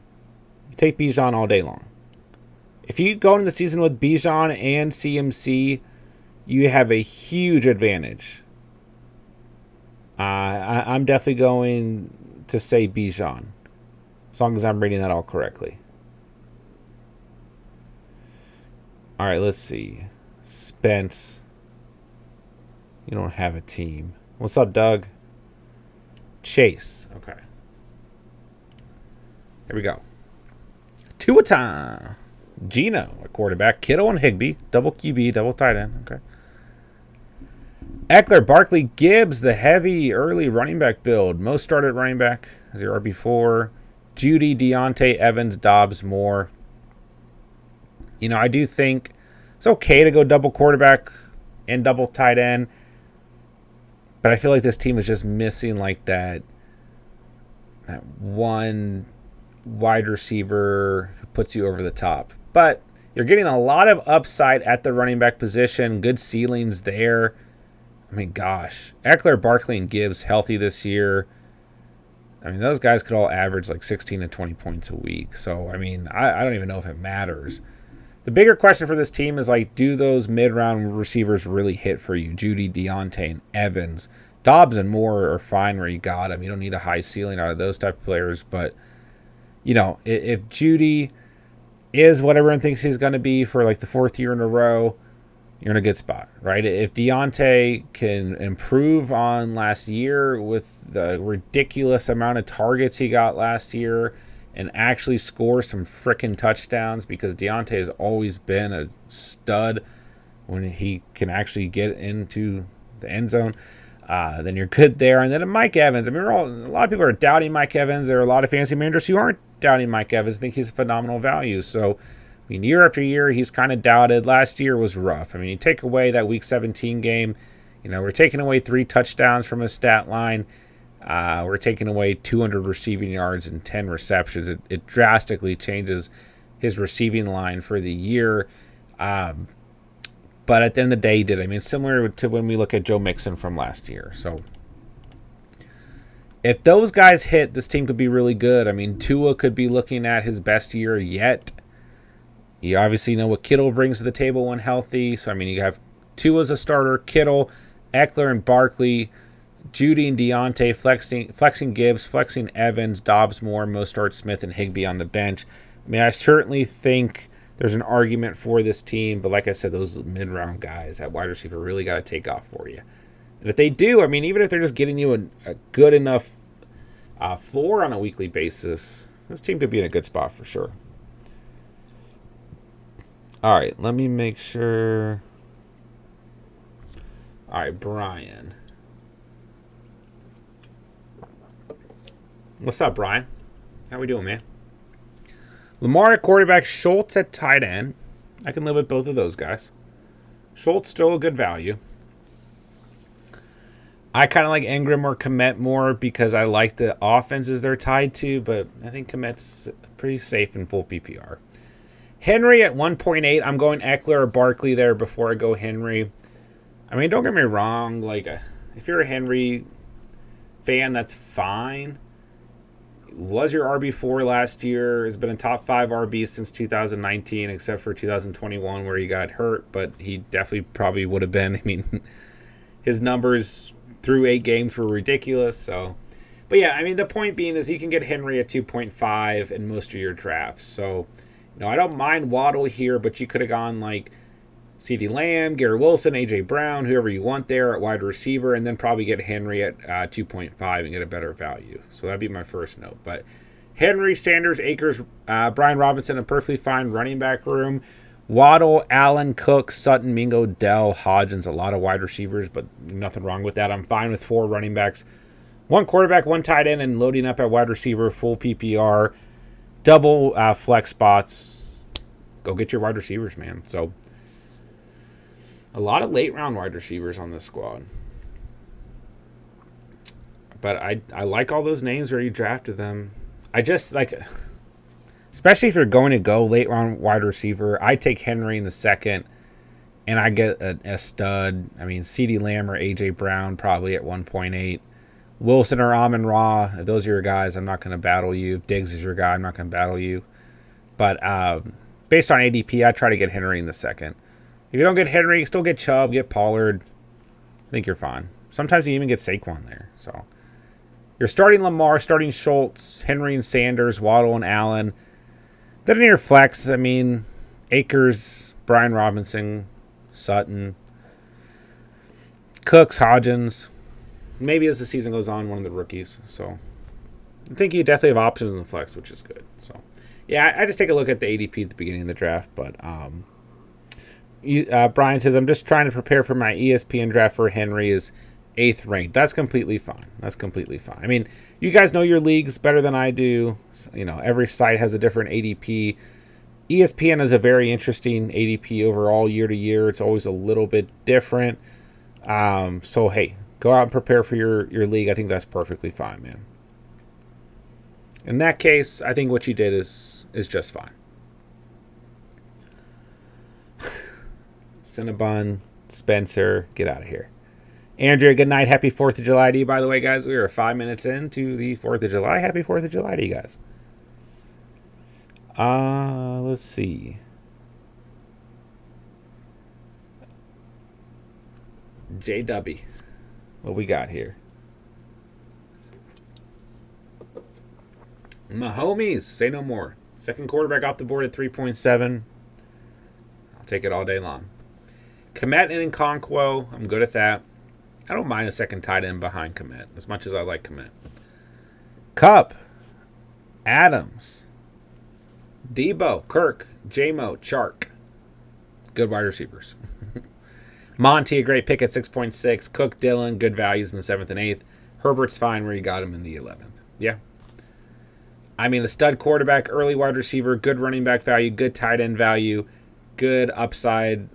You take Bijan all day long. If you go into the season with Bijan and CMC, you have a huge advantage. I'm definitely going to say Bijan, as long as I'm reading that all correctly. All right, let's see. Spence. You don't have a team. What's up, Doug? Chase. Okay. Here we go. Tua time. Gino, a quarterback. Kittle and Higbee. Double QB, double tight end. Okay. Eckler, Barkley, Gibbs, the heavy early running back build. Most started running back as your RB4. Judy, Deontay, Evans, Dobbs, Moore. You know, I do think it's okay to go double quarterback and double tight end. But I feel like this team is just missing like that one wide receiver who puts you over the top. But you're getting a lot of upside at the running back position. Good ceilings there. I mean, gosh. Eckler, Barkley, and Gibbs healthy this year. I mean, those guys could all average like 16 to 20 points a week. So, I mean, I don't even know if it matters. The bigger question for this team is, like, do those mid-round receivers really hit for you? Judy, Deontay, and Evans. Dobbs and Moore are fine where you got them. You don't need a high ceiling out of those type of players. But, you know, if Judy is what everyone thinks he's going to be for, like, the fourth year in a row, you're in a good spot, right? If Deontay can improve on last year with the ridiculous amount of targets he got last year and actually score some frickin' touchdowns, because Deontay has always been a stud when he can actually get into the end zone, then you're good there. And then Mike Evans. I mean, a lot of people are doubting Mike Evans. There are a lot of fantasy managers who aren't doubting Mike Evans, think he's a phenomenal value. So, I mean, year after year, he's kind of doubted. Last year was rough. I mean, you take away that Week 17 game, you know, we're taking away 3 touchdowns from his stat line. We're taking away 200 receiving yards and 10 receptions. It drastically changes his receiving line for the year. But at the end of the day, he did. I mean, similar to when we look at Joe Mixon from last year. So if those guys hit, this team could be really good. I mean, Tua could be looking at his best year yet. You obviously know what Kittle brings to the table when healthy. So, I mean, you have Tua as a starter, Kittle, Eckler, and Barkley, Judy and Deontay, flexing Gibbs, flexing Evans, Dobbs, Moore, Mostert, Smith, and Higbee on the bench. I mean, I certainly think there's an argument for this team, but like I said, those mid-round guys at wide receiver really got to take off for you. And if they do, I mean, even if they're just getting you a good enough floor on a weekly basis, this team could be in a good spot for sure. All right, let me make sure. All right, Brian. What's up, Brian? How we doing, man? Lamar at quarterback, Schultz at tight end. I can live with both of those guys. Schultz still a good value. I kind of like Ingram or Kmet more because I like the offenses they're tied to, but I think Kmet's pretty safe in full PPR. Henry at 1.8. I'm going Eckler or Barkley there before I go Henry. I mean, don't get me wrong. Like, if you're a Henry fan, that's fine. Was your RB4 last year. Has been in top 5 RBs since 2019, except for 2021 where he got hurt. But he definitely probably would have been. I mean, his numbers through 8 games were ridiculous. So, but yeah, I mean, the point being is you can get Henry at 2.5 in most of your drafts. So, you know, I don't mind Waddle here, but you could have gone like CeeDee Lamb, Garrett Wilson, A.J. Brown, whoever you want there at wide receiver, and then probably get Henry at 2.5 and get a better value. So that'd be my first note. But Henry, Sanders, Akers, Brian Robinson, a perfectly fine running back room. Waddle, Allen, Cook, Sutton, Mingo, Dell, Hodgins, a lot of wide receivers, but nothing wrong with that. I'm fine with 4 running backs, 1 quarterback, 1 tight end, and loading up at wide receiver, full PPR, double flex spots. Go get your wide receivers, man. So a lot of late round wide receivers on this squad. But I like all those names where you drafted them. I just like, especially if you're going to go late round wide receiver, I take Henry in the second and I get a stud. I mean, CeeDee Lamb or A.J. Brown probably at 1.8. Wilson or Amon-Ra, if those are your guys, I'm not going to battle you. If Diggs is your guy, I'm not going to battle you. But based on ADP, I try to get Henry in the second. If you don't get Henry, you still get Chubb, get Pollard. I think you're fine. Sometimes you even get Saquon there. So you're starting Lamar, starting Schultz, Henry and Sanders, Waddle and Allen. Then in your flex, I mean, Akers, Brian Robinson, Sutton, Cooks, Hodgins. maybe as the season goes on, one of the rookies. So I think you definitely have options in the flex, which is good. So yeah, I just take a look at the ADP at the beginning of the draft. But Brian says, I'm just trying to prepare for my ESPN draft for Henry is 8th ranked. That's completely fine. That's completely fine. I mean, you guys know your leagues better than I do. So, you know, every site has a different ADP. ESPN is a very interesting ADP overall year to year. It's always a little bit different. So, hey, go out and prepare for your league. I think that's perfectly fine, man. In that case, I think what you did is just fine. Cinnabon, Spencer, get out of here. Andrea, good night. Happy 4th of July to you, by the way, guys. We are 5 minutes into the 4th of July. Happy 4th of July to you guys. Let's see. JW. What we got here? Mahomes, say no more. Second quarterback off the board at 3.7. I'll take it all day long. Komet and Nkonkwo, I'm good at that. I don't mind a second tight end behind Komet, as much as I like Komet. Cup, Adams, Debo, Kirk, J-Mo, Chark. Good wide receivers. Monty, a great pick at 6.6. Cook, Dillon, good values in the 7th and 8th. Herbert's fine where you got him in the 11th. Yeah. I mean, a stud quarterback, early wide receiver, good running back value, good tight end value, good upside,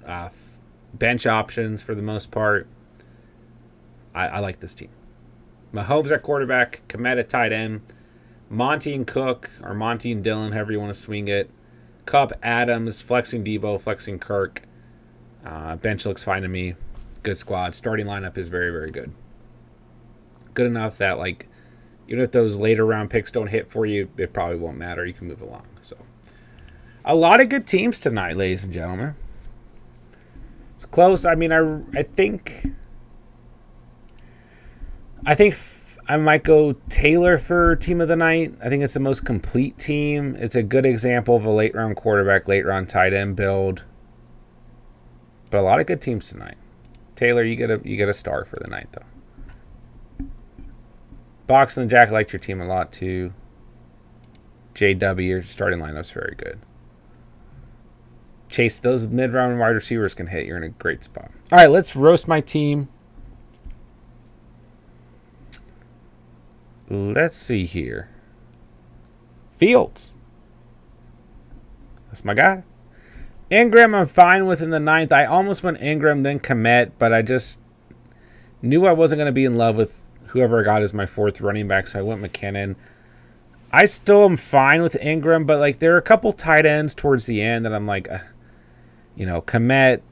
bench options for the most part. I like this team. Mahomes at quarterback, Komet at tight end, Monty and Cook, or Monty and Dillon, however you want to swing it. Cup, Adams, flexing Debo, flexing Kirk. Bench looks fine to me. Good squad. Starting lineup is very, very good. Good enough that, like, even if those later round picks don't hit for you, it probably won't matter. You can move along. So, a lot of good teams tonight, ladies and gentlemen. It's close. I mean, I think I might go Taylor for team of the night. I think it's the most complete team. It's a good example of a late round quarterback, late round tight end build. But a lot of good teams tonight. Taylor, you get a star for the night though. Box and Jack liked your team a lot too. JW, your starting lineup's very good. Chase, those mid-round wide receivers can hit. You're in a great spot. All right, let's roast my team. Let's see here. Fields. That's my guy. Ingram, I'm fine with in the 9th. I almost went Ingram, then Komet, but I just knew I wasn't going to be in love with whoever I got as my 4th running back, so I went McKinnon. I still am fine with Ingram, but like there are a couple tight ends towards the end that I'm like, Komet,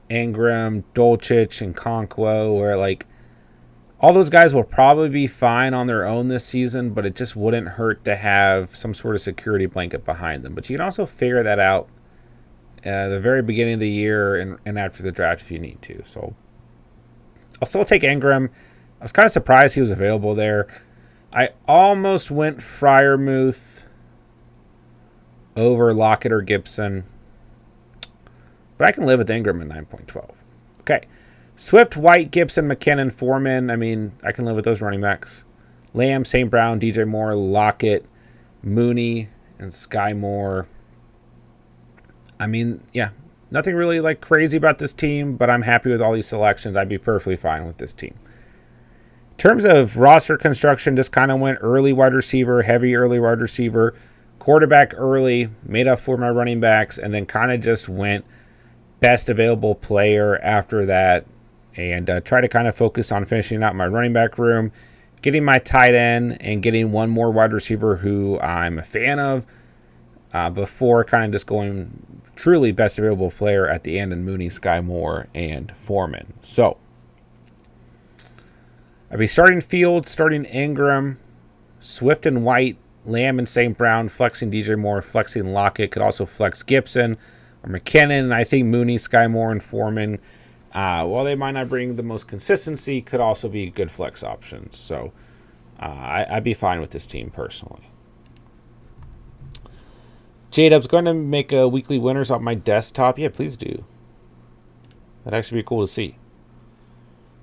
Ingram, Dolchich, and Nkonkwo, where like all those guys will probably be fine on their own this season, but it just wouldn't hurt to have some sort of security blanket behind them. But you can also figure that out at the very beginning of the year and after the draft if you need to. So I'll still take Ingram. I was kind of surprised he was available there. I almost went Freiermuth over Lockett or Gibson, but I can live with Ingram in 9.12. Okay. Swift, White, Gibson, McKinnon, Foreman. I mean, I can live with those running backs. Lamb, St. Brown, DJ Moore, Lockett, Mooney, and Sky Moore. I mean, yeah, nothing really like crazy about this team, but I'm happy with all these selections. I'd be perfectly fine with this team. In terms of roster construction, just kind of went early wide receiver, heavy early wide receiver, quarterback early, made up for my running backs, and then kind of just went best available player after that, and try to kind of focus on finishing out my running back room, getting my tight end, and getting one more wide receiver who I'm a fan of before kind of just going truly best available player at the end in Mooney, Sky Moore, and Foreman. So I'd be starting Fields, starting Ingram, Swift and White, Lamb and St. Brown, flexing DJ Moore, flexing Lockett, could also flex Gibson or McKinnon. And I think Mooney, Sky Moore, and Foreman, while they might not bring the most consistency, could also be good flex options. So I'd be fine with this team personally. J-Dub's going to make a weekly winners on my desktop. Yeah, please do. That'd actually be cool to see.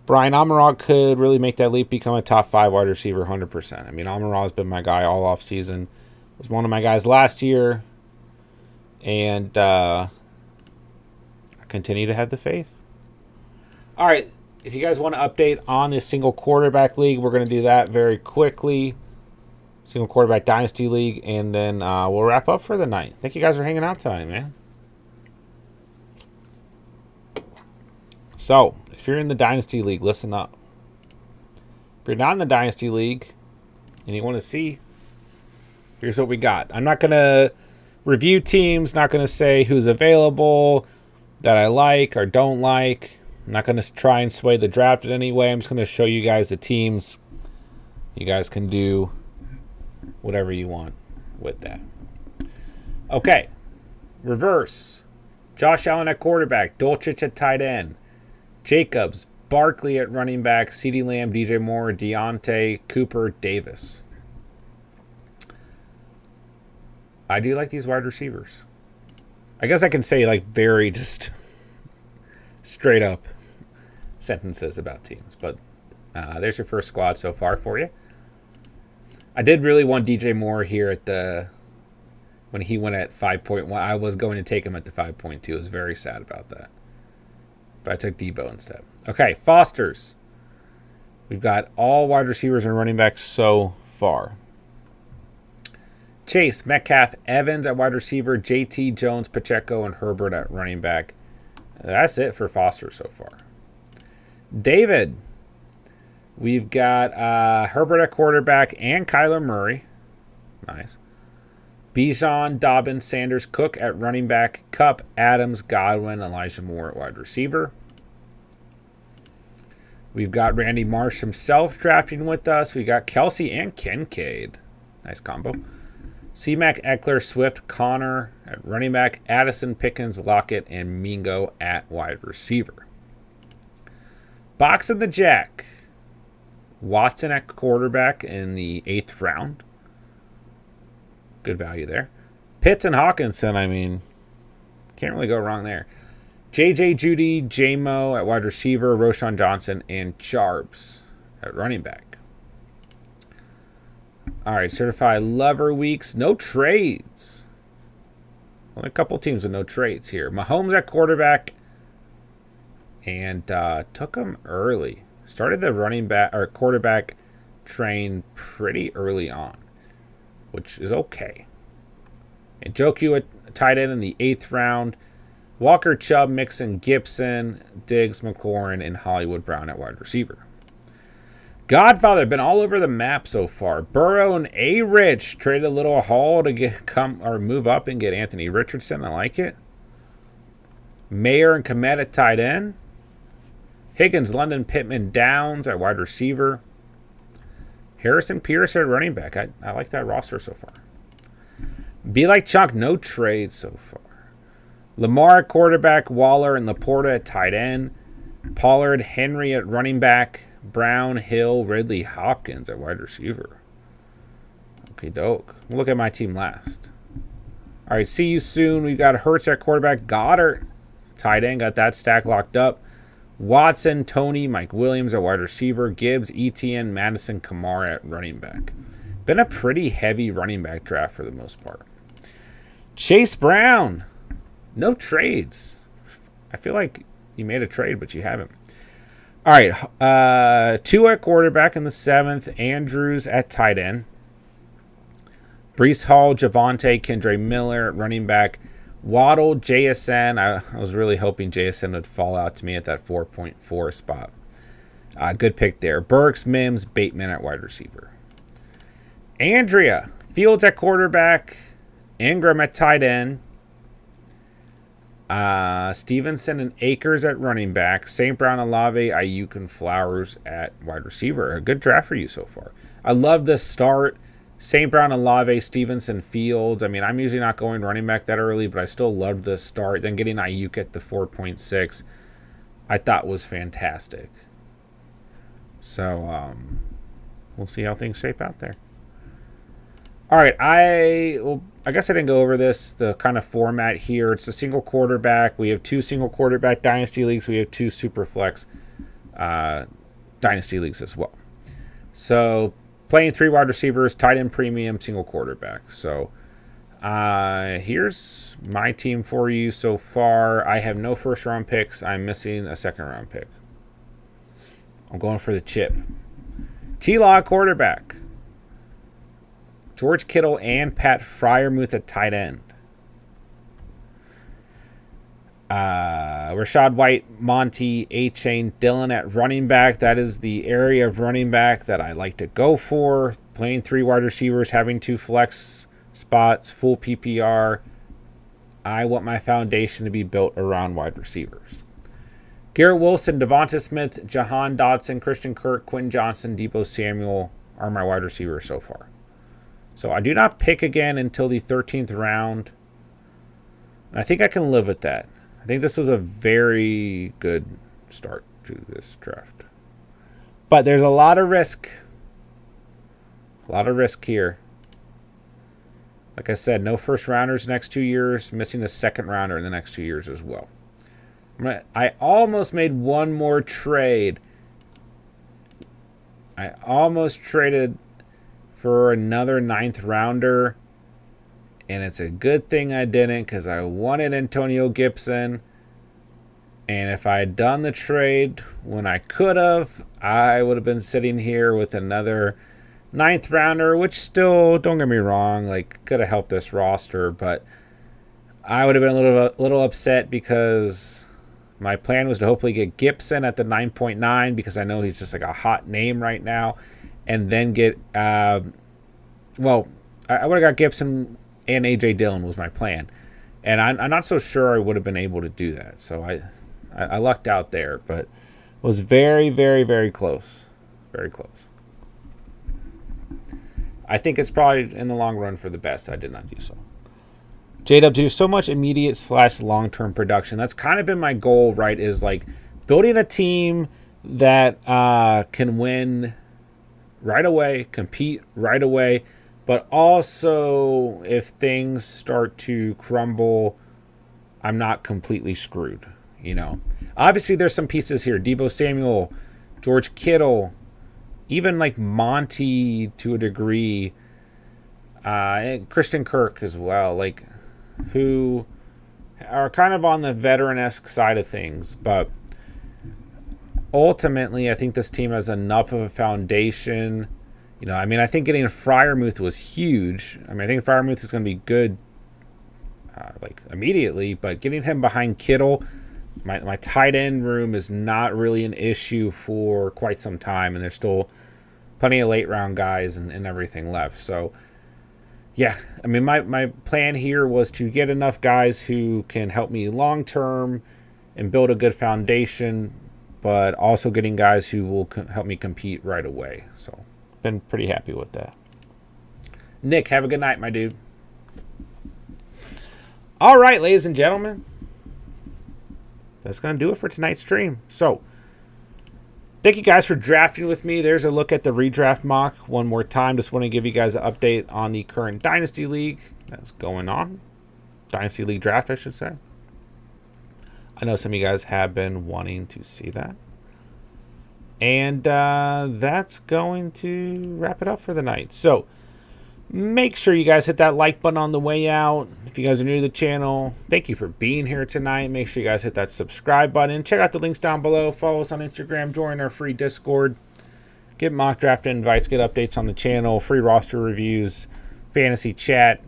Brian Amarov could really make that leap, become a top 5 wide receiver 100%. I mean, Amarov has been my guy all off season. Was one of my guys last year. And I continue to have the faith. All right. If you guys want to update on this single quarterback league, we're going to do that very quickly. Single quarterback dynasty league. And then we'll wrap up for the night. Thank you guys for hanging out tonight, man. So, if you're in the Dynasty League, listen up. If you're not in the Dynasty League and you want to see, here's what we got. I'm not going to review teams, not going to say who's available that I like or don't like. I'm not going to try and sway the draft in any way. I'm just going to show you guys the teams. You guys can do whatever you want with that. Okay. Reverse. Josh Allen at quarterback. Dolchich at tight end. Jacobs, Barkley at running back, CeeDee Lamb, DJ Moore, Deontay, Cooper, Davis. I do like these wide receivers. I guess I can say like very just straight up sentences about teams. But there's your first squad so far for you. I did really want DJ Moore here at when he went at 5.1. I was going to take him at the 5.2. I was very sad about that. But I took Debo instead. Okay, Fosters. We've got all wide receivers and running backs so far. Chase, Metcalf, Evans at wide receiver, JT, Jones, Pacheco, and Herbert at running back. That's it for Foster so far. David. We've got Herbert at quarterback and Kyler Murray. Nice. Bijan, Dobbins, Sanders, Cook at running back, Kupp, Adams, Godwin, Elijah Moore at wide receiver. We've got Randy Marsh himself drafting with us. We got Kelsey and Kincaid. Nice combo. C-Mac, Eckler, Swift, Connor at running back, Addison, Pickens, Lockett, and Mingo at wide receiver. Box of the Jack. Watson at quarterback in the 8th round. Good value there. Pitts and Hawkinson, I mean, can't really go wrong there. J.J. Judy, J-Mo at wide receiver, Roshan Johnson, and Charbs at running back. All right, certified lover weeks. No trades. Only a couple teams with no trades here. Mahomes at quarterback. And took him early. Started the running back or quarterback train pretty early on, which is okay. And Njoku at tight end in the 8th round. Walker, Chubb, Mixon, Gibson, Diggs, McLaurin, and Hollywood Brown at wide receiver. Godfather, been all over the map so far. Burrow and A-Rich traded a little haul to move up and get Anthony Richardson. I like it. Mayer and Komet at tight end. Higgins, London, Pittman, Downs at wide receiver. Harrison Pierce at running back. I like that roster so far. Be like Chunk, no trades so far. Lamar at quarterback, Waller and Laporta at tight end. Pollard, Henry at running back. Brown, Hill, Ridley, Hopkins at wide receiver. Okay, doke. We'll look at my team last. All right, see you soon. We've got Hurts at quarterback. Goddard, tight end. Got that stack locked up. Watson, Tony, Mike Williams at wide receiver. Gibbs, Etienne, Madison, Kamara at running back. Been a pretty heavy running back draft for the most part. Chase Brown. No trades. I feel like you made a trade, but you haven't. All right. Tua at quarterback in the 7th. Andrews at tight end. Breece Hall, Javonte, Kendre Miller at running back. Waddle, JSN. I was really hoping JSN would fall out to me at that 4.4 spot. Good pick there. Burks, Mims, Bateman at wide receiver. Andrea. Fields at quarterback. Ingram at tight end. Stevenson and Akers at running back. St. Brown, Olave, Ayuk, and Flowers at wide receiver. A good draft for you so far. I love this start. St. Brown, Olave, Stevenson, Fields. I mean, I'm usually not going running back that early, but I still loved this start. Then getting Ayuk at the 4.6, I thought was fantastic. So, we'll see how things shape out there. All right, I guess I didn't go over the kind of format here. It's a single quarterback. We have 2 single quarterback dynasty leagues. We have 2 super flex Dynasty leagues as well. So playing 3 wide receivers, tight end premium, single quarterback. So here's my team for you so far. I have no first round picks. I'm missing a second round pick. I'm going for the chip. T-Law quarterback. George Kittle and Pat Freiermuth at tight end. Rashad White, Monty, A-Chain, Dillon at running back. That is the area of running back that I like to go for. Playing 3 wide receivers, having 2 flex spots, full PPR. I want my foundation to be built around wide receivers. Garrett Wilson, Devonta Smith, Jahan Dotson, Christian Kirk, Quinn Johnson, Deebo Samuel are my wide receivers so far. So I do not pick again until the 13th round. And I think I can live with that. I think this is a very good start to this draft. But there's a lot of risk. A lot of risk here. Like I said, no first rounders the next 2 years. Missing a second rounder in the next 2 years as well. I almost made one more trade. I almost traded for another 9th rounder. And it's a good thing I didn't, because I wanted Antonio Gibson. And if I had done the trade when I could have, I would have been sitting here with another 9th rounder, which still, don't get me wrong, like could have helped this roster. But I would have been a little upset, because my plan was to hopefully get Gibson at the 9.9, because I know he's just like a hot name right now. And then get, I would have got Gibson and A.J. Dillon was my plan. And I'm not so sure I would have been able to do that. So I lucked out there, but was very, very, very close. Very close. I think it's probably in the long run for the best I did not do so. JW, so much immediate / long-term production. That's kind of been my goal, right? Is like building a team that can win right away, compete right away. But also, if things start to crumble, I'm not completely screwed, you know. Obviously, there's some pieces here. Deebo Samuel, George Kittle, even like Monty to a degree, and Christian Kirk as well, like who are kind of on the veteran-esque side of things. But ultimately, I think this team has enough of a foundation. You know, I mean, I think getting Freiermuth was huge. I mean, I think Freiermuth is going to be good, like, immediately. But getting him behind Kittle, my tight end room is not really an issue for quite some time. And there's still plenty of late-round guys and everything left. So, yeah, I mean, my plan here was to get enough guys who can help me long-term and build a good foundation, but also getting guys who will help me compete right away. So been pretty happy with that. Nick, have a good night, my dude. All right, ladies and gentlemen, that's going to do it for tonight's stream. So thank you guys for drafting with me. There's a look at the redraft mock one more time. Just want to give you guys an update on the current Dynasty League that's going on. Dynasty League draft, I should say. I know some of you guys have been wanting to see that. And that's going to wrap it up for the night. So make sure you guys hit that like button on the way out. If you guys are new to the channel, thank you for being here tonight. Make sure you guys hit that subscribe button. Check out the links down below. Follow us on Instagram. Join our free Discord. Get mock draft invites. Get updates on the channel. Free roster reviews. Fantasy chat.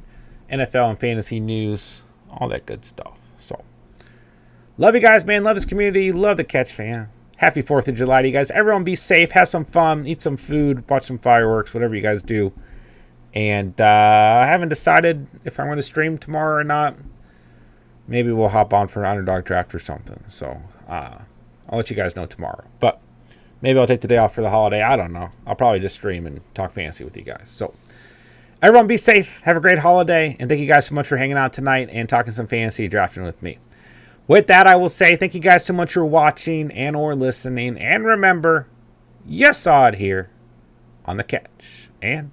NFL and fantasy news. All that good stuff. So love you guys, man. Love this community. Love the Catch fan. Happy 4th of July to you guys. Everyone be safe. Have some fun. Eat some food. Watch some fireworks. Whatever you guys do. And I haven't decided if I'm going to stream tomorrow or not. Maybe we'll hop on for an Underdog draft or something. So I'll let you guys know tomorrow. But maybe I'll take the day off for the holiday. I don't know. I'll probably just stream and talk fantasy with you guys. So everyone be safe. Have a great holiday. And thank you guys so much for hanging out tonight and talking some fantasy drafting with me. With that, I will say thank you guys so much for watching and or listening. And remember, you saw it here on The Catch. And